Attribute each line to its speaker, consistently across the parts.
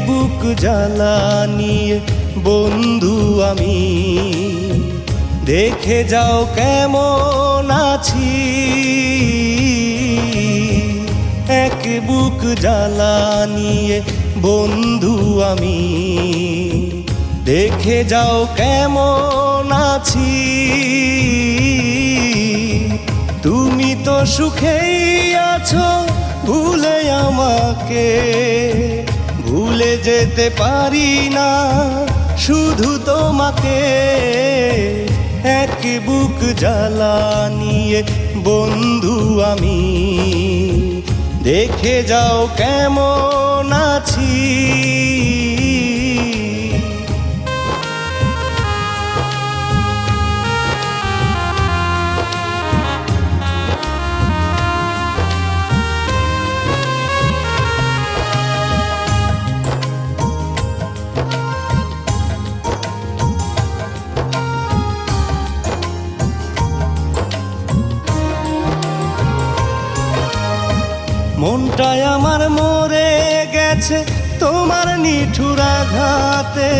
Speaker 1: বুক জ্বালা নিয়ে বন্ধু আমি, দেখে যাও কেমন আছি। এক বুক জ্বালা নিয়ে বন্ধু আমি, দেখে যাও কেমন আছি। তুমি তো সুখেই আছো ভুলে আমাকে, ভুলে যেতে পারি না শুধু তোমাকে। এক বুক জ্বালা নিয়ে বন্ধু আমি, দেখে যাও কেমন আছি। মনটায় আমার মরে গেছে তোমার নিঠুর আঘাতে,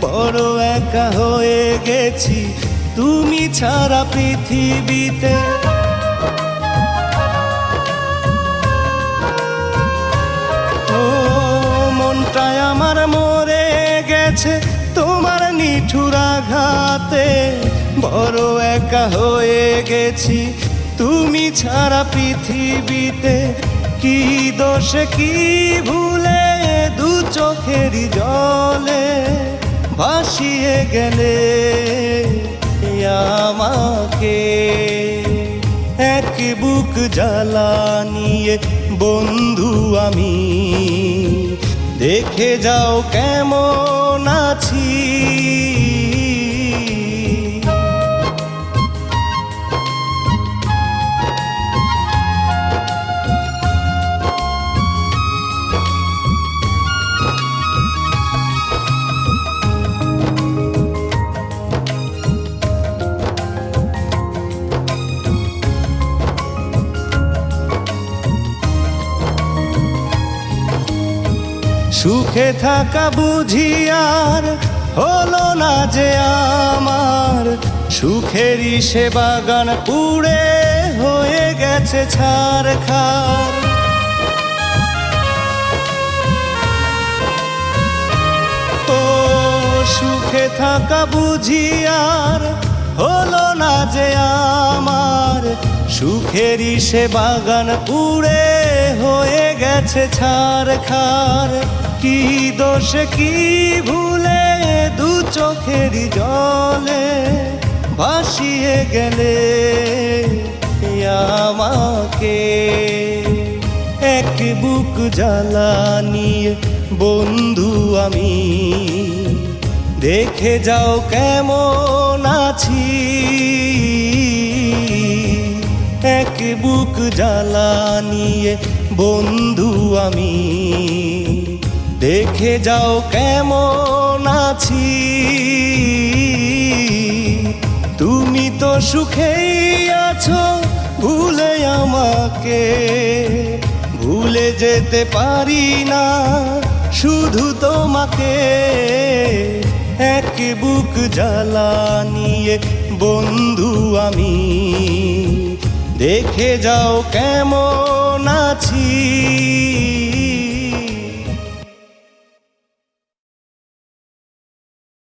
Speaker 1: বড় একা হয়ে গেছি তুমি ছাড়া পৃথিবীতে। ও মনটায় আমার মরে গেছে তোমার নিঠুর আঘাতে, বড় একা হয়ে গেছি তুমি ছাড়া পৃথিবীতে। কি দোষে কি ভুলে দু চোখেরই জলে ভাসিয়ে গেলে আমাকে। এক বুক জ্বালা নিয়ে বন্ধু আমি, দেখে যাও কেমন আছি। সুখে থাকা বুঝি আর হলো না যে আমার, সুখেরই সে বাগান পুড়ে হয়ে গেছে ছারখার। ও সুখে থাকা বুঝি আর হলো না যে আমার, সুখেরই সে বাগান পুড়ে হয়ে গেছে ছারখার। কি দোষে কি ভুলে দু চোখেরই জলে ভাসিয়ে গেলে আমাকে। এক বুক জ্বালা নিয়ে বন্ধু আমি, দেখে যাও কেমন আছি। এক বুক জ্বালা নিয়ে বন্ধু আমি, দেখে যাও কেমন আছি। তুমি তো সুখেই আছো ভুলে আমাকে, ভুলে যেতে পারি না শুধু তোমাকে। এক বুক জ্বালা নিয়ে বন্ধু আমি, দেখে যাও কেমন আছি।